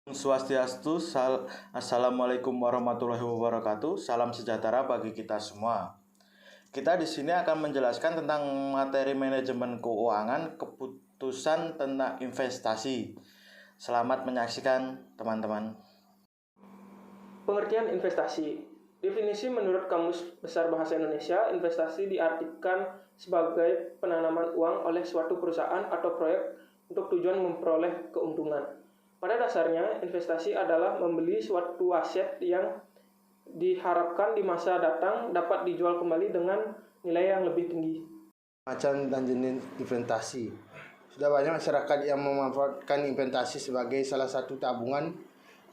Swastiastu, Assalamualaikum warahmatullahi wabarakatuh. Salam sejahtera bagi kita semua. Kita di sini akan menjelaskan tentang materi manajemen keuangan, keputusan tentang investasi. Selamat menyaksikan, teman-teman. Pengertian investasi. Definisi menurut Kamus Besar Bahasa Indonesia, investasi diartikan sebagai penanaman uang oleh suatu perusahaan atau proyek untuk tujuan memperoleh keuntungan. Pada dasarnya, investasi adalah membeli suatu aset yang diharapkan di masa datang dapat dijual kembali dengan nilai yang lebih tinggi. Macam dan jenis investasi. Sudah banyak masyarakat yang memanfaatkan investasi sebagai salah satu tabungan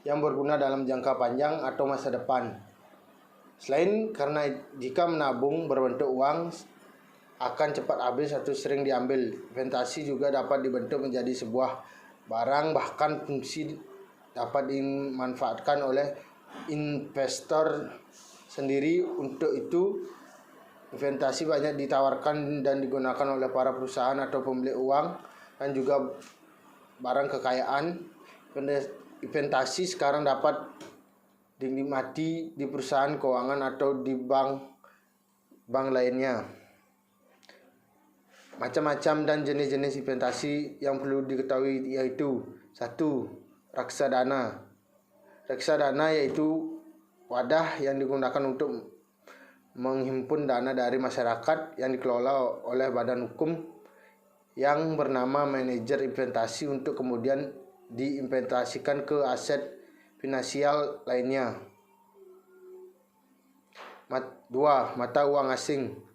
yang berguna dalam jangka panjang atau masa depan. Selain karena jika menabung berbentuk uang akan cepat habis atau sering diambil, investasi juga dapat dibentuk menjadi sebuah barang, bahkan fungsi dapat dimanfaatkan oleh investor sendiri. Untuk itu, investasi banyak ditawarkan dan digunakan oleh para perusahaan atau pemilik uang dan juga barang kekayaan. Investasi sekarang dapat dinikmati di perusahaan keuangan atau di bank lainnya. Macam-macam dan jenis-jenis investasi yang perlu diketahui yaitu: 1. Reksadana. Reksadana yaitu wadah yang digunakan untuk menghimpun dana dari masyarakat yang dikelola oleh badan hukum yang bernama manajer investasi untuk kemudian diinvestasikan ke aset finansial lainnya. 2. Mata uang asing.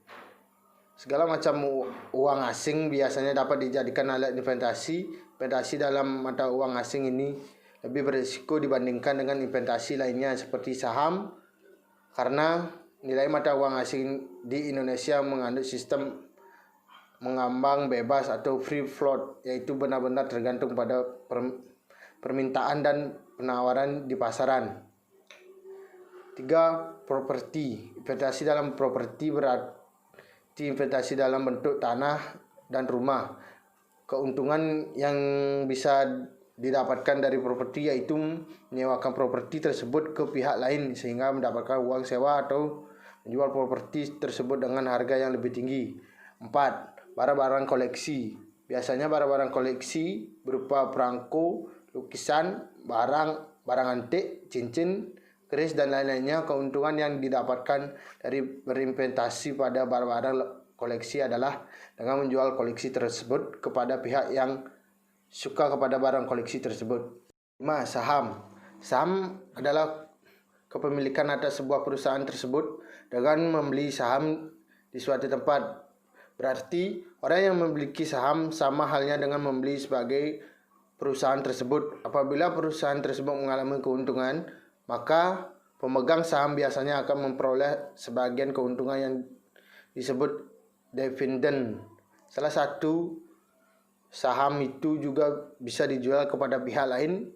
Segala macam uang asing biasanya dapat dijadikan alat investasi. Investasi dalam mata uang asing ini lebih berisiko dibandingkan dengan investasi lainnya seperti saham, karena nilai mata uang asing di Indonesia mengandung sistem mengambang bebas atau free float, yaitu benar-benar tergantung pada permintaan dan penawaran di pasaran. 3. Properti. Investasi dalam properti berarti investasi dalam bentuk tanah dan rumah. Keuntungan yang bisa didapatkan dari properti yaitu menyewakan properti tersebut ke pihak lain sehingga mendapatkan uang sewa atau menjual properti tersebut dengan harga yang lebih tinggi. 4. Barang-barang koleksi. Biasanya barang-barang koleksi berupa perangko, lukisan, barang antik, cincin, keris dan lain-lainnya. Keuntungan yang didapatkan dari berinvestasi pada barang-barang koleksi adalah dengan menjual koleksi tersebut kepada pihak yang suka kepada barang koleksi tersebut. 5. Saham. Saham adalah kepemilikan atas sebuah perusahaan tersebut dengan membeli saham di suatu tempat. Berarti orang yang memiliki saham sama halnya dengan membeli sebagai perusahaan tersebut. Apabila perusahaan tersebut mengalami keuntungan, maka pemegang saham biasanya akan memperoleh sebagian keuntungan yang disebut dividen. Salah satu saham itu juga bisa dijual kepada pihak lain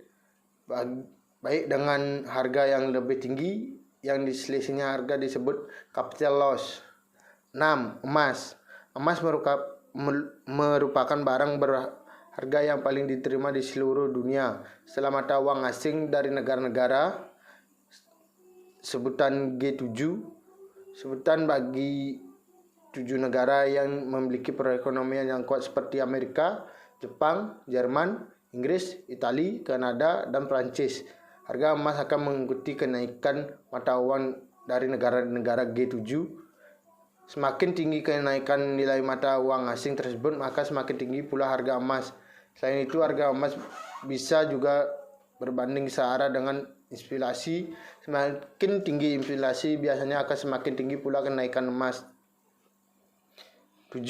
baik dengan harga yang lebih tinggi, yang diselisihnya harga disebut capital loss. 6. Emas. Emas merupakan barang berharga yang paling diterima di seluruh dunia setelah mata uang asing dari negara-negara sebutan G7, sebutan bagi 7 negara yang memiliki perekonomian yang kuat seperti Amerika, Jepang, Jerman, Inggris, Italia, Kanada, dan Prancis. Harga emas akan mengikuti kenaikan mata uang dari negara-negara G7. Semakin tinggi kenaikan nilai mata uang asing tersebut, maka semakin tinggi pula harga emas. Selain itu, harga emas bisa juga berbanding searah dengan inflasi. Semakin tinggi inflasi, biasanya akan semakin tinggi pula kenaikan emas. 7.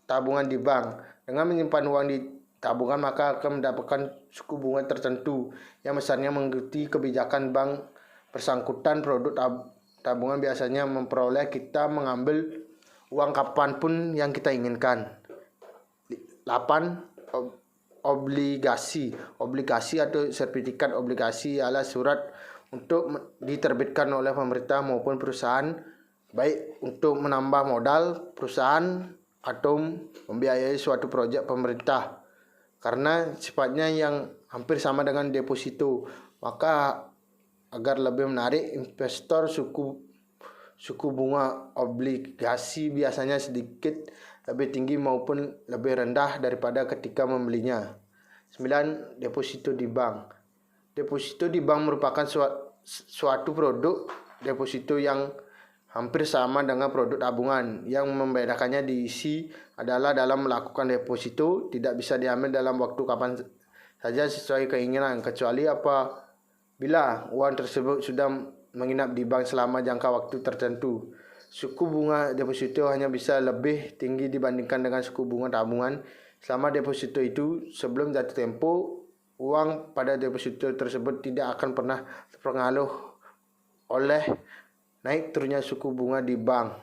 Tabungan di bank. Dengan menyimpan uang di tabungan, maka akan mendapatkan suku bunga tertentu yang besarnya mengikuti kebijakan bank bersangkutan. Produk tabungan biasanya memperoleh kita mengambil uang kapanpun yang kita inginkan. 8. Obligasi. Obligasi atau sertifikat obligasi adalah surat untuk diterbitkan oleh pemerintah maupun perusahaan, baik untuk menambah modal perusahaan atau membiayai suatu proyek pemerintah. Karena sifatnya yang hampir sama dengan deposito. Maka agar lebih menarik, investor suku bunga obligasi biasanya sedikit lebih tinggi maupun lebih rendah daripada ketika membelinya. 9. Deposito di bank. Deposito di bank merupakan suatu produk deposito yang hampir sama dengan produk tabungan. Yang membedakannya diisi adalah dalam melakukan deposito tidak bisa diambil dalam waktu kapan saja sesuai keinginan, kecuali apabila uang tersebut sudah menginap di bank selama jangka waktu tertentu. Suku bunga deposito hanya bisa lebih tinggi dibandingkan dengan suku bunga tabungan selama deposito itu sebelum jatuh tempo. Uang pada deposito tersebut tidak akan pernah terpengaruh oleh naik turunnya suku bunga di bank.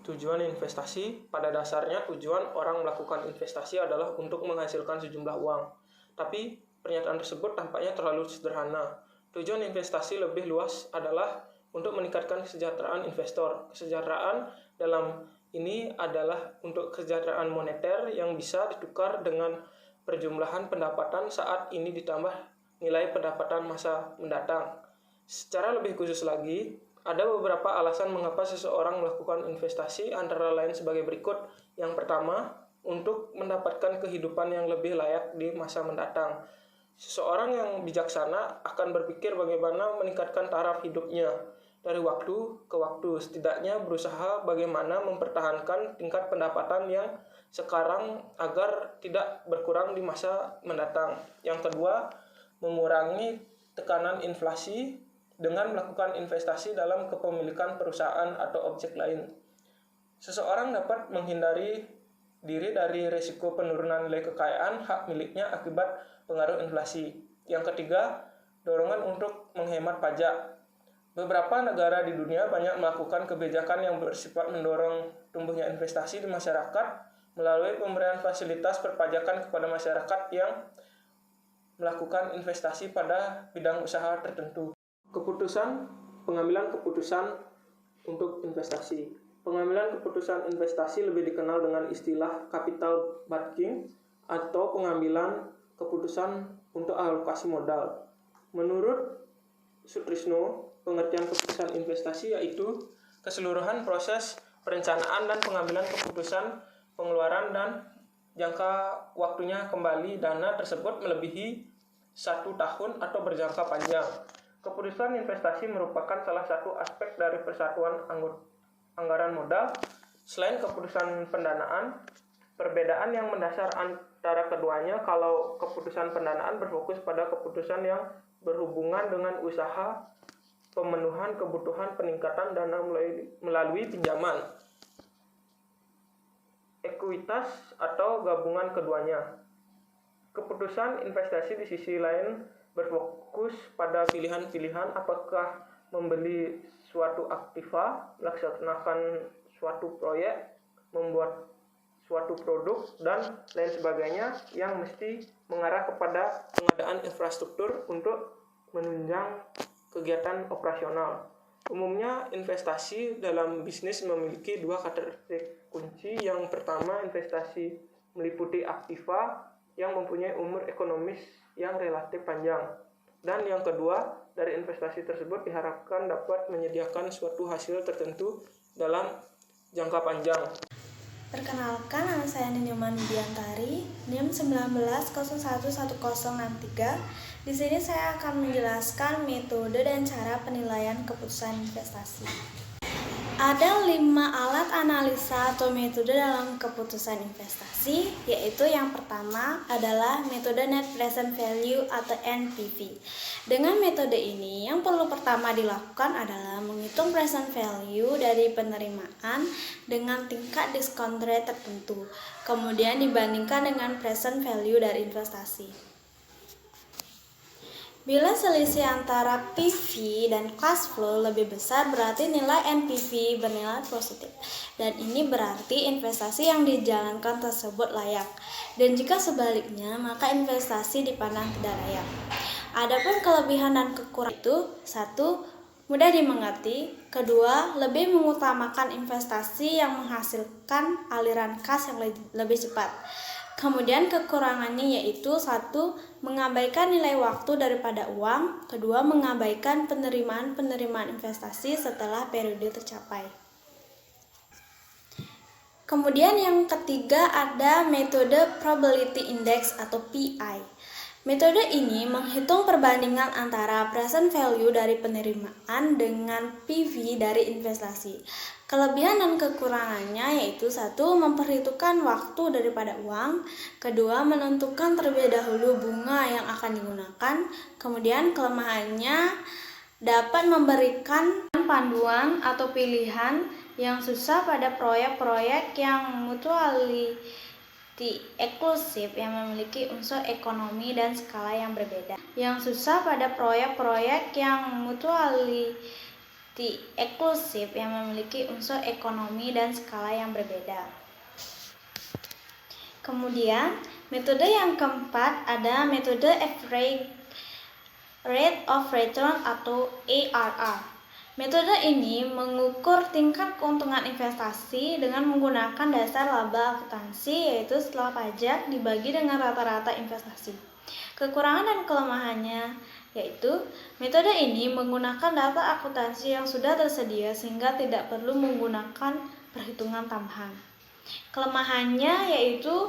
Tujuan investasi. Pada dasarnya tujuan orang melakukan investasi adalah untuk menghasilkan sejumlah uang. Tapi pernyataan tersebut tampaknya terlalu sederhana. Tujuan investasi lebih luas adalah untuk meningkatkan kesejahteraan investor. Kesejahteraan dalam ini adalah untuk kesejahteraan moneter yang bisa ditukar dengan perjumlahan pendapatan saat ini ditambah nilai pendapatan masa mendatang. Secara lebih khusus lagi, ada beberapa alasan mengapa seseorang melakukan investasi, antara lain sebagai berikut. Yang pertama, untuk mendapatkan kehidupan yang lebih layak di masa mendatang. Seseorang yang bijaksana akan berpikir bagaimana meningkatkan taraf hidupnya dari waktu ke waktu, setidaknya berusaha bagaimana mempertahankan tingkat pendapatan yang sekarang agar tidak berkurang di masa mendatang. Yang kedua, mengurangi tekanan inflasi dengan melakukan investasi dalam kepemilikan perusahaan atau objek lain. Seseorang dapat menghindari diri dari risiko penurunan nilai kekayaan hak miliknya akibat pengaruh inflasi. Yang ketiga, dorongan untuk menghemat pajak. Beberapa negara di dunia banyak melakukan kebijakan yang bersifat mendorong tumbuhnya investasi di masyarakat melalui pemberian fasilitas perpajakan kepada masyarakat yang melakukan investasi pada bidang usaha tertentu. Pengambilan keputusan untuk investasi. Pengambilan keputusan investasi lebih dikenal dengan istilah capital budgeting atau pengambilan keputusan untuk alokasi modal. Menurut Sutrisno, pengertian keputusan investasi yaitu keseluruhan proses perencanaan dan pengambilan keputusan pengeluaran dan jangka waktunya kembali dana tersebut melebihi 1 tahun atau berjangka panjang. Keputusan investasi merupakan salah satu aspek dari persatuan anggaran modal. Selain keputusan pendanaan, perbedaan yang mendasar antara keduanya, kalau keputusan pendanaan berfokus pada keputusan yang berhubungan dengan usaha pemenuhan kebutuhan peningkatan dana melalui pinjaman, ekuitas, atau gabungan keduanya. Keputusan investasi di sisi lain berfokus pada pilihan-pilihan apakah membeli suatu aktiva, melaksanakan suatu proyek, membuat suatu produk, dan lain sebagainya yang mesti mengarah kepada pengadaan infrastruktur untuk menunjang kegiatan operasional. Umumnya investasi dalam bisnis memiliki 2 karakteristik kunci. Yang pertama, investasi meliputi aktiva yang mempunyai umur ekonomis yang relatif panjang. Dan yang kedua, dari investasi tersebut diharapkan dapat menyediakan suatu hasil tertentu dalam jangka panjang. Perkenalkan, nama saya Ninyuman Widiantari, NIM 19011063. Di sini saya akan menjelaskan metode dan cara penilaian keputusan investasi. Ada 5 alat analisa atau metode dalam keputusan investasi, yaitu yang pertama adalah metode Net Present Value atau NPV. Dengan metode ini, yang perlu pertama dilakukan adalah menghitung present value dari penerimaan dengan tingkat discount rate tertentu, kemudian dibandingkan dengan present value dari investasi. Bila selisih antara PV dan cash flow lebih besar, berarti nilai NPV bernilai positif. Dan ini berarti investasi yang dijalankan tersebut layak. Dan jika sebaliknya, maka investasi dipandang tidak layak. Adapun kelebihan dan kekurangan itu, 1. Mudah dimengerti. 2. Lebih mengutamakan investasi yang menghasilkan aliran kas yang lebih cepat. Kemudian kekurangannya yaitu 1. Mengabaikan nilai waktu daripada uang. Kedua, mengabaikan penerimaan investasi setelah periode tercapai. Kemudian yang ketiga ada metode Probability Index atau PI. Metode ini menghitung perbandingan antara present value dari penerimaan dengan PV dari investasi. Kelebihan dan kekurangannya yaitu 1. Memperhitungkan waktu daripada uang. Kedua, menentukan terlebih dahulu bunga yang akan digunakan. Kemudian kelemahannya dapat memberikan panduan atau pilihan yang susah pada proyek-proyek yang mutuality eksklusif yang memiliki unsur ekonomi dan skala yang berbeda. Yang susah pada proyek-proyek yang mutuality eksklusif yang memiliki unsur ekonomi dan skala yang berbeda. Kemudian, metode yang keempat ada metode average rate of return atau ARR. Metode ini mengukur tingkat keuntungan investasi dengan menggunakan dasar laba akuntansi, yaitu setelah pajak dibagi dengan rata-rata investasi. Kekurangan dan kelemahannya yaitu metode ini menggunakan data akuntansi yang sudah tersedia sehingga tidak perlu menggunakan perhitungan tambahan. Kelemahannya yaitu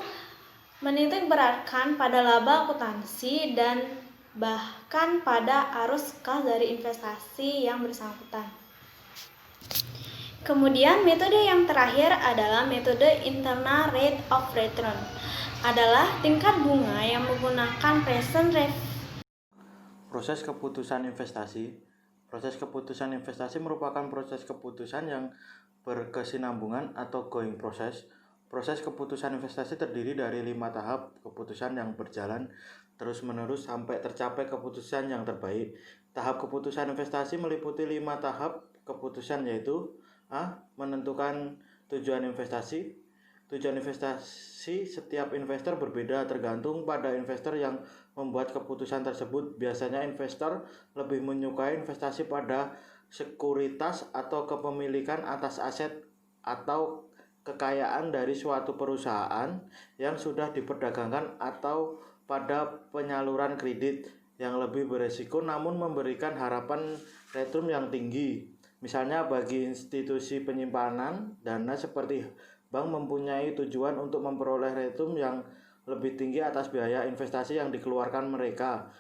menitik beratkan pada laba akuntansi dan bahkan pada arus kas dari investasi yang bersangkutan. Kemudian metode yang terakhir adalah metode internal rate of return, adalah tingkat bunga yang menggunakan present Proses keputusan investasi. Proses keputusan investasi merupakan proses keputusan yang berkesinambungan atau going process. Proses keputusan investasi terdiri dari 5 tahap keputusan yang berjalan terus-menerus sampai tercapai keputusan yang terbaik. Tahap keputusan investasi meliputi 5 tahap keputusan yaitu A. Menentukan tujuan investasi. Tujuan investasi setiap investor berbeda tergantung pada investor yang membuat keputusan tersebut. Biasanya investor lebih menyukai investasi pada sekuritas atau kepemilikan atas aset atau kekayaan dari suatu perusahaan yang sudah diperdagangkan atau pada penyaluran kredit yang lebih beresiko namun memberikan harapan return yang tinggi. Misalnya bagi institusi penyimpanan dana seperti bank mempunyai tujuan untuk memperoleh return yang lebih tinggi atas biaya investasi yang dikeluarkan mereka.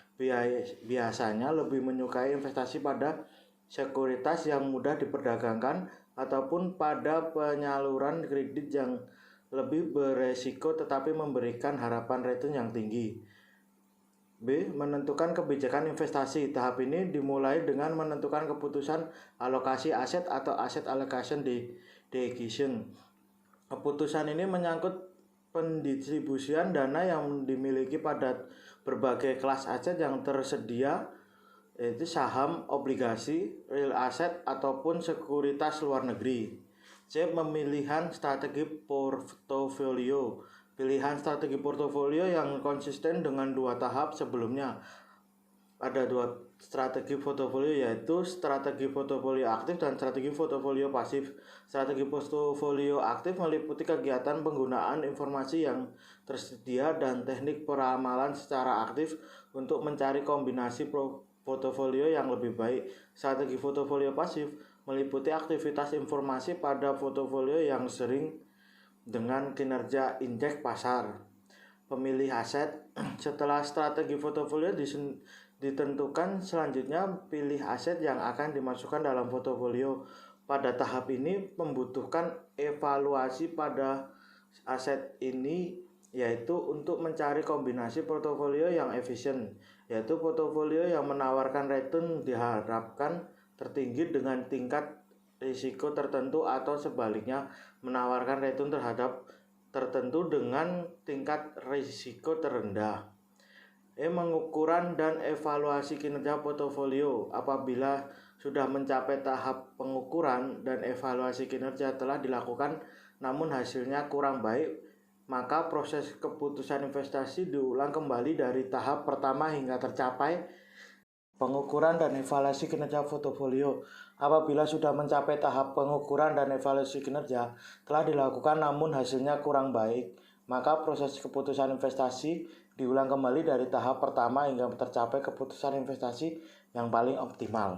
Biasanya lebih menyukai investasi pada sekuritas yang mudah diperdagangkan ataupun pada penyaluran kredit yang lebih beresiko tetapi memberikan harapan return yang tinggi. B. Menentukan kebijakan investasi. Tahap ini dimulai dengan menentukan keputusan alokasi aset atau asset allocation decision. Keputusan ini menyangkut pendistribusian dana yang dimiliki pada berbagai kelas aset yang tersedia, yaitu saham, obligasi, real asset, ataupun sekuritas luar negeri. C. Pemilihan strategi portofolio. Pilihan strategi portofolio yang konsisten dengan 2 tahap sebelumnya. Ada 2 strategi portofolio yaitu strategi portofolio aktif dan strategi portofolio pasif. Strategi portofolio aktif meliputi kegiatan penggunaan informasi yang tersedia dan teknik peramalan secara aktif untuk mencari kombinasi portofolio yang lebih baik. Strategi portofolio pasif meliputi aktivitas informasi pada portofolio yang sering dengan kinerja indeks pasar. Pemilih aset. Setelah strategi portofolio ditentukan, selanjutnya pilih aset yang akan dimasukkan dalam portofolio. Pada tahap ini membutuhkan evaluasi pada aset ini, yaitu untuk mencari kombinasi portofolio yang efisien, yaitu portofolio yang menawarkan return diharapkan tertinggi dengan tingkat risiko tertentu atau sebaliknya menawarkan return tertentu dengan tingkat risiko terendah. Pengukuran dan evaluasi kinerja portofolio. Apabila sudah mencapai tahap pengukuran dan evaluasi kinerja telah dilakukan namun hasilnya kurang baik, maka proses keputusan investasi diulang kembali dari tahap pertama hingga tercapai pengukuran dan evaluasi kinerja portofolio. Apabila sudah mencapai tahap pengukuran dan evaluasi kinerja telah dilakukan namun hasilnya kurang baik, maka proses keputusan investasi diulang kembali dari tahap pertama hingga tercapai keputusan investasi yang paling optimal.